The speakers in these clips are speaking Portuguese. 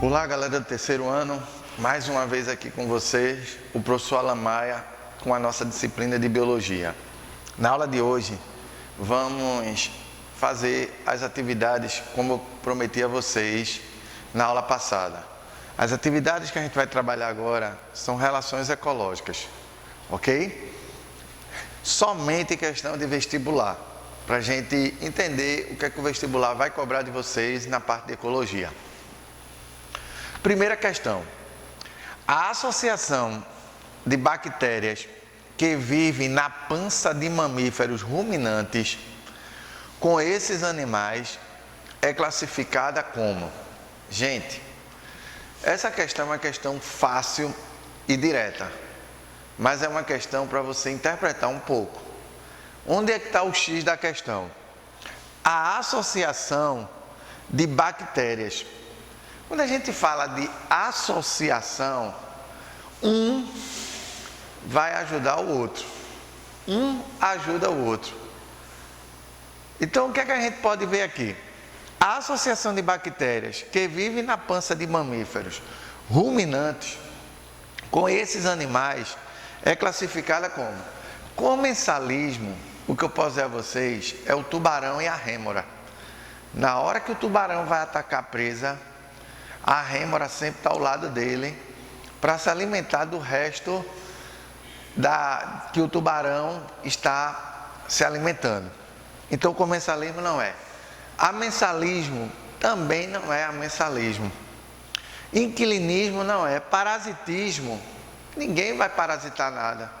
Olá, galera do terceiro ano, mais uma vez aqui com vocês, o professor Alan Maia, com a nossa disciplina de Biologia. Na aula de hoje, vamos fazer as atividades como eu prometi a vocês na aula passada. As atividades que a gente vai trabalhar agora são relações ecológicas, ok? Somente questão de vestibular, para a gente entender o que é que o vestibular vai cobrar de vocês na parte de ecologia. Primeira questão: a associação de bactérias que vivem na pança de mamíferos ruminantes com esses animais é classificada como? Gente, essa questão é uma questão fácil e direta, mas é uma questão para você interpretar um pouco. Onde é que está o X da questão? A associação de bactérias. Quando a gente fala de associação, um vai ajudar o outro. Um ajuda o outro. Então, o que é que a gente pode ver aqui? A associação de bactérias que vivem na pança de mamíferos ruminantes com esses animais é classificada como comensalismo. O que eu posso dizer a vocês é o tubarão e a rêmora. Na hora que o tubarão vai atacar a presa, a rêmora sempre está ao lado dele para se alimentar do resto que o tubarão está se alimentando. Então, o comensalismo não é. Amensalismo também não é amensalismo. Inquilinismo não é. Parasitismo, ninguém vai parasitar nada.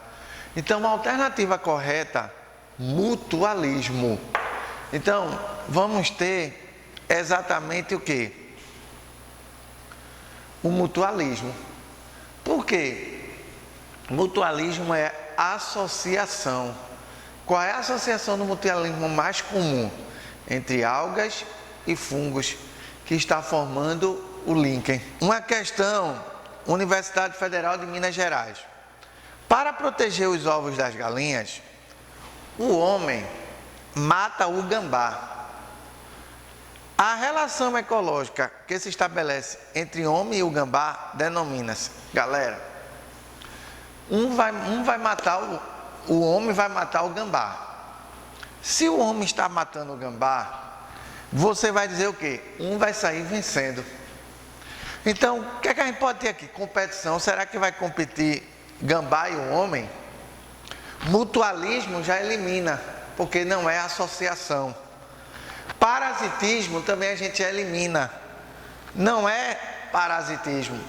Então, a alternativa correta, mutualismo. Então, vamos ter exatamente o quê? O mutualismo. Por quê? Mutualismo é associação. Qual é a associação do mutualismo mais comum? Entre algas e fungos, que está formando o líquen. Uma questão, Universidade Federal de Minas Gerais. Para proteger os ovos das galinhas, o homem mata o gambá. A relação ecológica que se estabelece entre o homem e o gambá denomina-se, galera, o homem vai matar o gambá. Se o homem está matando o gambá, você vai dizer o quê? Um vai sair vencendo. Então, o que é que a gente pode ter aqui? Competição. Será que vai competir gambá e o homem? Mutualismo já elimina, porque não é associação. Parasitismo também a gente elimina, não é parasitismo.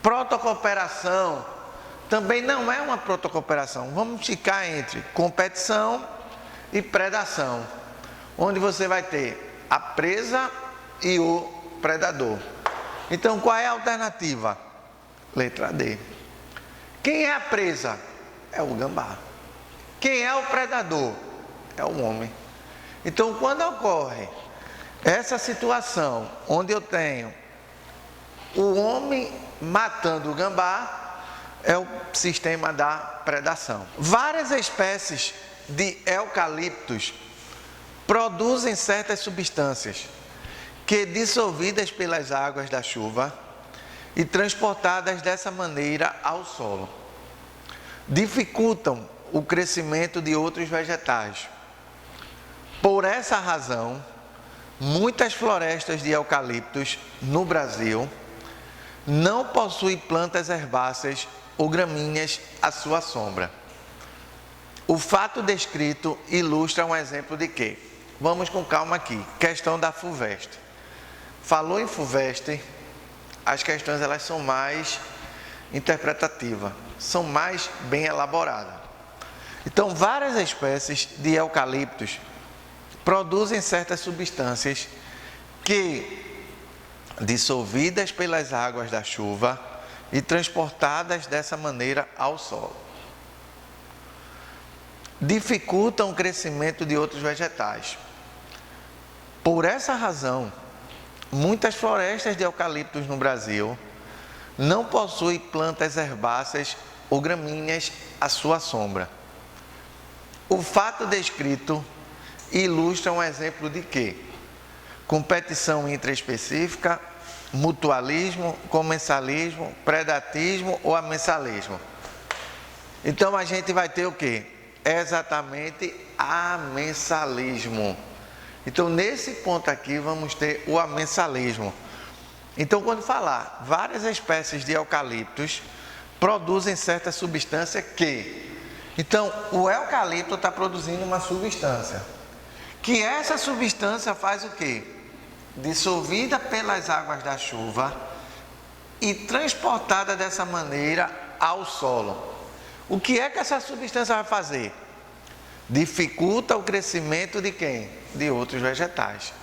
Protocooperação também não é uma protocooperação. Vamos ficar entre competição e predação, onde você vai ter a presa e o predador. Então, qual é a alternativa? Letra D. Quem é a presa? É o gambá. Quem é o predador? É o homem. Então, quando ocorre essa situação onde eu tenho o homem matando o gambá, é o sistema da predação. Várias espécies de eucaliptos produzem certas substâncias que, dissolvidas pelas águas da chuva e transportadas dessa maneira ao solo, dificultam o crescimento de outros vegetais. Por essa razão, muitas florestas de eucaliptos no Brasil não possuem plantas herbáceas ou gramíneas à sua sombra. O fato descrito ilustra um exemplo de quê? Vamos com calma aqui. Questão da FUVEST. Falou em FUVEST, as questões elas são mais interpretativas, são mais bem elaboradas. Então, várias espécies de eucaliptos produzem certas substâncias que, dissolvidas pelas águas da chuva e transportadas dessa maneira ao solo, dificultam o crescimento de outros vegetais. Por essa razão, muitas florestas de eucaliptos no Brasil não possuem plantas herbáceas ou gramíneas à sua sombra. O fato descrito ilustra um exemplo de quê? Competição intraespecífica mutualismo, comensalismo, predatismo ou amensalismo. Então a gente vai ter o quê? Exatamente amensalismo. Então nesse ponto aqui vamos ter o amensalismo. Então quando falar várias espécies de eucaliptos produzem certa substância que... Então o eucalipto está produzindo uma substância. Que essa substância faz o quê? Dissolvida pelas águas da chuva e transportada dessa maneira ao solo. O que é que essa substância vai fazer? Dificulta o crescimento de quem? De outros vegetais.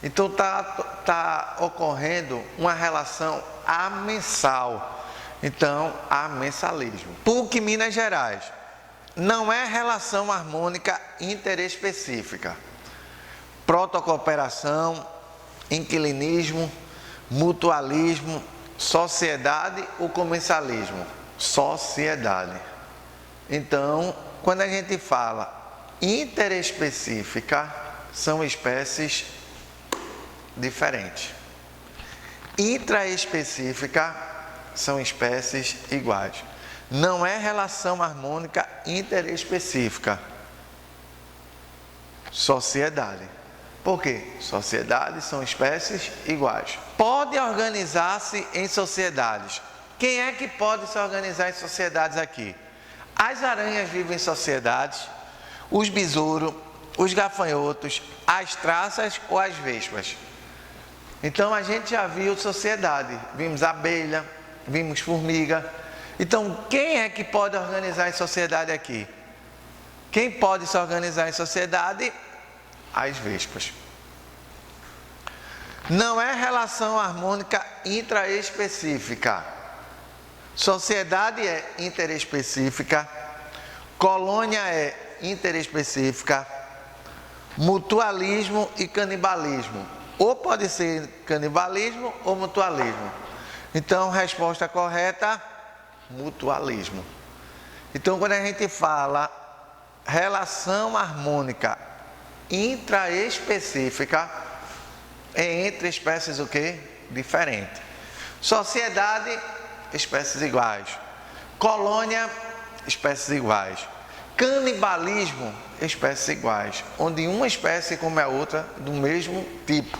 Então está ocorrendo uma relação amensal. Então, amensalismo. PUC Minas Gerais. Não é relação harmônica interespecífica. Protocooperação, inquilinismo, mutualismo, sociedade ou comensalismo? Sociedade. Então, quando a gente fala interespecífica, são espécies diferentes. Intraespecífica, são espécies iguais. Não é relação harmônica interespecífica. Sociedade. Por quê? Sociedades são espécies iguais. Pode organizar-se em sociedades. Quem é que pode se organizar em sociedades aqui? As aranhas vivem em sociedades, os besouros, os gafanhotos, as traças ou as vespas. Então a gente já viu sociedade, vimos abelha, vimos formiga. Então quem é que pode organizar em sociedade aqui? Quem pode se organizar em sociedade? As vespas. Não é relação harmônica intraespecífica. Sociedade é interespecífica, colônia é interespecífica, mutualismo e canibalismo. Ou pode ser canibalismo ou mutualismo. Então, resposta correta, mutualismo. Então, quando a gente fala relação harmônica intraespecífica, é entre espécies o quê? Diferentes. Sociedade, espécies iguais. Colônia, espécies iguais. Canibalismo, espécies iguais, onde uma espécie come a outra do mesmo tipo.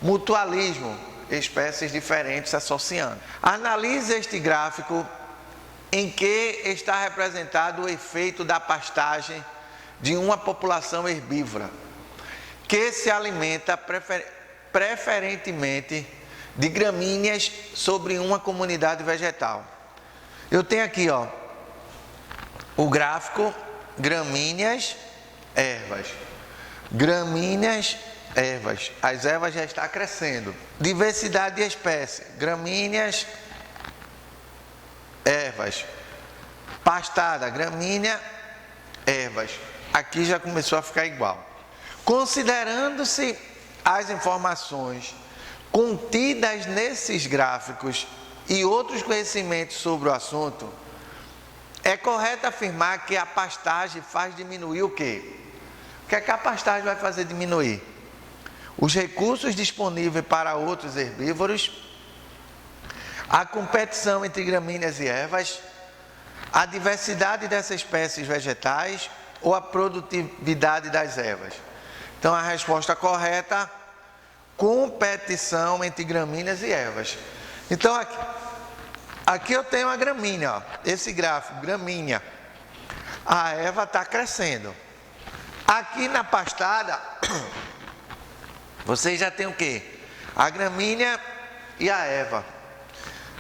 Mutualismo, espécies diferentes se associando. Analise este gráfico em que está representado o efeito da pastagem de uma população herbívora que se alimenta preferentemente de gramíneas sobre uma comunidade vegetal. Eu tenho aqui, ó, o gráfico gramíneas, ervas. Gramíneas, ervas. As ervas já estão crescendo. Diversidade de espécies. Gramíneas, ervas. Pastada, gramínea, ervas. Aqui já começou a ficar igual. Considerando-se as informações contidas nesses gráficos e outros conhecimentos sobre o assunto, é correto afirmar que a pastagem faz diminuir o quê? O que é que a pastagem vai fazer diminuir? Os recursos disponíveis para outros herbívoros, a competição entre gramíneas e ervas, a diversidade dessas espécies vegetais ou a produtividade das ervas. Então a resposta correta, competição entre gramíneas e ervas. Então aqui eu tenho a gramínea, ó, esse gráfico, gramínea. A erva está crescendo. Aqui na pastada, vocês já tem o quê? A gramínea e a erva.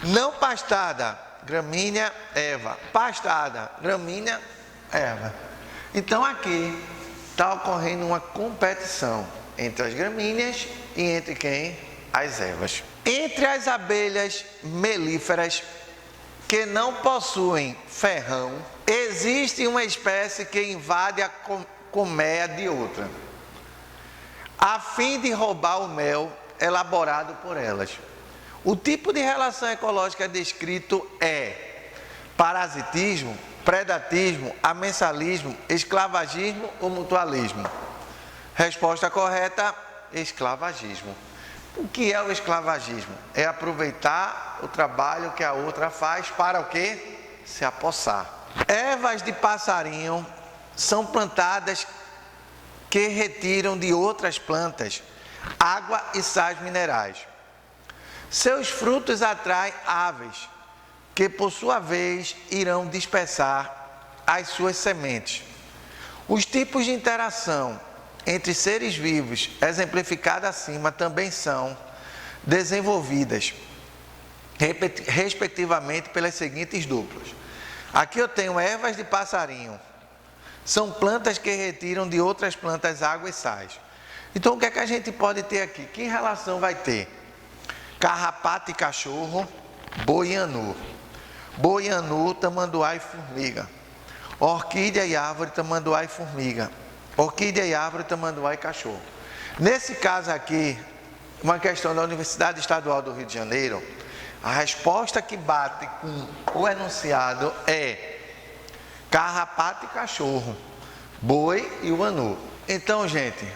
Não pastada, gramínea, erva. Pastada, gramínea, erva. Então aqui está ocorrendo uma competição entre as gramíneas e entre quem? As ervas. Entre as abelhas melíferas que não possuem ferrão, existe uma espécie que invade a colmeia de outra, a fim de roubar o mel elaborado por elas. O tipo de relação ecológica descrito é parasitismo, predatismo, amensalismo, esclavagismo ou mutualismo? Resposta correta, esclavagismo. O que é o esclavagismo? É aproveitar o trabalho que a outra faz para o quê? Se apossar. Ervas de passarinho são plantadas que retiram de outras plantas água e sais minerais. Seus frutos atraem aves, que por sua vez irão dispersar as suas sementes. Os tipos de interação entre seres vivos, exemplificados acima, também são desenvolvidas, respectivamente, pelas seguintes duplas. Aqui eu tenho ervas de passarinho. São plantas que retiram de outras plantas água e sais. Então, o que é que a gente pode ter aqui? Que relação vai ter? Carrapato e cachorro, boi e anu. Boi e anu, tamanduá e formiga. Orquídea e árvore, tamanduá e formiga. Orquídea e árvore, tamanduá e cachorro. Nesse caso aqui, uma questão da Universidade Estadual do Rio de Janeiro, a resposta que bate com o enunciado é carrapato e cachorro, boi e o anu. Então, gente,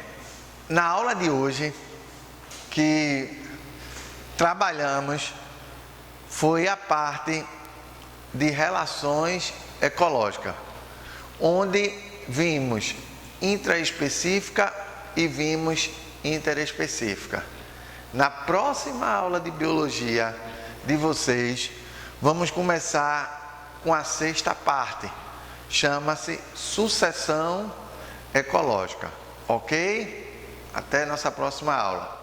na aula de hoje que trabalhamos foi a parte de relações ecológicas, onde vimos intraespecífica e vimos interespecífica. Na próxima aula de biologia de vocês, vamos começar com a sexta parte. Chama-se sucessão ecológica, ok? Até nossa próxima aula.